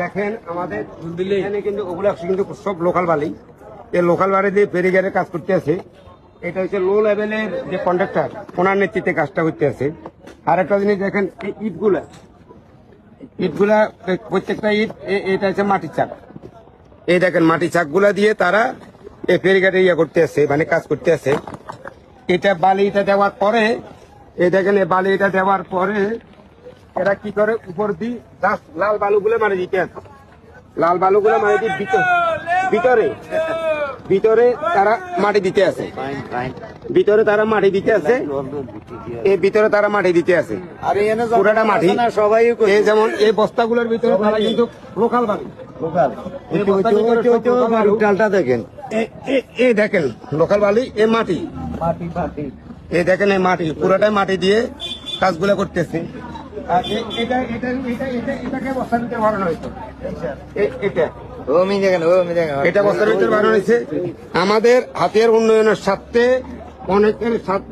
দেখেন আমাদের এখানে কিন্তু ওগুলো কিন্তু সব লোকাল বালি, এই লোকাল বালি দিয়ে ফেরিঘাটের কাজ করতে আছে। এটা হচ্ছে লো লেভেলের যে কন্ট্রাক্টর, ওনার নেতৃত্বে কাজটা করতে আছে। আর একটা জিনিস দেখেন, এই ইটগুলা প্রত্যেকটা ইট এটা হচ্ছে মাটির চাক। এই দেখেন মাটির চাকগুলা দিয়ে তারা এই ফেরিঘাটে করতে আছে, মানে কাজ করতে আছে। এটা বালিটা দেওয়ার পরে, এই দেখেন এই বালিটা দেওয়ার পরে এরা কি করে, উপর দিয়ে জাস্ট লাল বালুগুলো মারি দিতে আছে। লাল বালুগুলো মারি দিয়ে ভিতরে ভিতরে তারা মাটি দিতে আছে, ভিতরে তারা মাটি দিতে আছে, এই ভিতরে তারা মাটি দিতে আছে। পুরাটা মাটি সবাই, এই যেমন এই বস্তাগুলোর ভিতরে তারা কিন্তু লোকাল বালি, ডালটা দেখেন, এই দেখেন লোকাল বালি, এই মাটি, এই দেখেন এই মাটি, পুরাটাই মাটি দিয়ে কাজগুলো করতেছে। আর এটাকে বস্তার ভিতরে ভরানো হয়েছে, এটা বস্তার ভিতরে বানানো হয়েছে। আমাদের হাতিয়ার উন্নয়নের স্বার্থে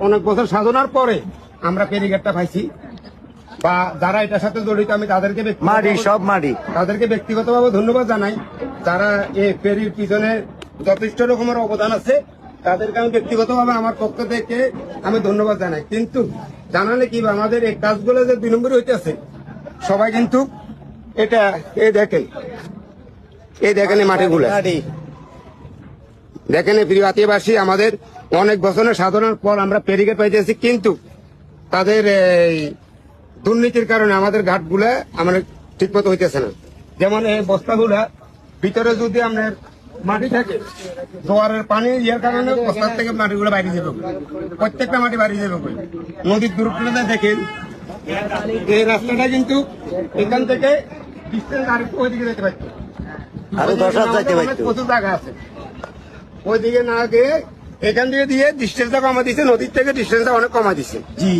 অনেক বছর সাধনার পরে আমরা ফেরিঘাটটা পাইছি, বা যারা এটার সাথে জড়িত আমি তাদেরকে তাদেরকে ব্যক্তিগতভাবে ধন্যবাদ জানাই। যারা এই ফেরির পিছনে যথেষ্ট রকমের অবদান আছে, তাদেরকে আমি ব্যক্তিগতভাবে আমার পক্ষ থেকে আমি ধন্যবাদ জানাই। কিন্তু জানালে কি, আমাদের এই কাজগুলো যে 2 নম্বরে হইতেছে, সবাই কিন্তু এটা এই দেখেন এই মাটিগুলো দেখেন, এই প্রিয় আত্মীয়বাসী, আমাদের অনেক বছরের সাধনার পর আমরা ফেরিঘাট পাইতেছি, কিন্তু তাদের এই দুর্নীতির কারণে আমাদের ঘাটগুলা আমাদের ঠিক মতো হইতেছে না। যেমন এই বস্তাগুলা ভিতরে যদি আপনার মাটি থাকে, জোয়ারের পানি ইয়ের কারণে বস্তার থেকে মাটিগুলো বাইরে যাবে, প্রত্যেকটা মাটি বাইরে যাবে। নদীর দূরত্বটা দেখেন, এই রাস্তাটা কিন্তু এখান থেকে ডিস্টেন্স আরেকটু ওইদিকে যেতে পারত, প্রচুর জায়গা আছে, ওইদিকে না গিয়ে এখান থেকে দিয়ে ডিস্টেন্সটা কমা দিচ্ছে, নদীর থেকে ডিস্টেন্সটা অনেক কমা দিচ্ছে।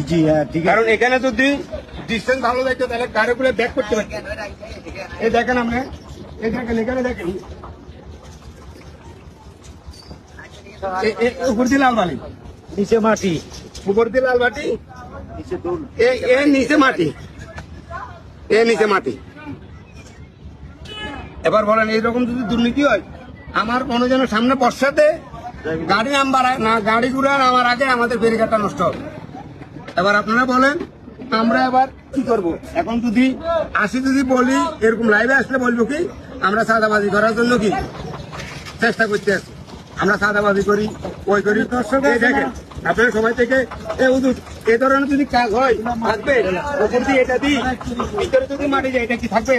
জি হ্যাঁ ঠিক আছে। কারণ এখানে যদি ডিস্টেন্স ভালো দেখতো তাহলে গাড়িগুলো ব্যাক করতে পারত। এই দেখেন আপনি, এই দেখেন এখানে দেখেন উপর দিয়ে লাল বালি, নিচে মাটি, উপর দিয়ে লাল মাটি, নিচে মাটি, নিচে মাটি। এবার বলেন, এইরকম যদি দুর্নীতি হয়, আমার কোনো যেন সামনে বর্ষাতে গাড়ি নাম্বার না, গাড়ি ঘুরে আমার আগে আমাদের ফেরিঘাটটা নষ্ট হবে। এবার আপনারা বলেন আমরা এবার কি করবো? এখন যদি বলি, এরকম লাইভে আসলে বলবো কি আমরা চাঁদাবাজি করার জন্য কি চেষ্টা করতে আছি, আমরা চাঁদাবাজি করি, ওই করি। দেখেন আপনারা সবাই থেকে এ ধরনের যদি কাজ হয় থাকবে, উপর দিয়ে এটা দিই, ভিতরে যদি মাটি যায়, এটা কি থাকবে?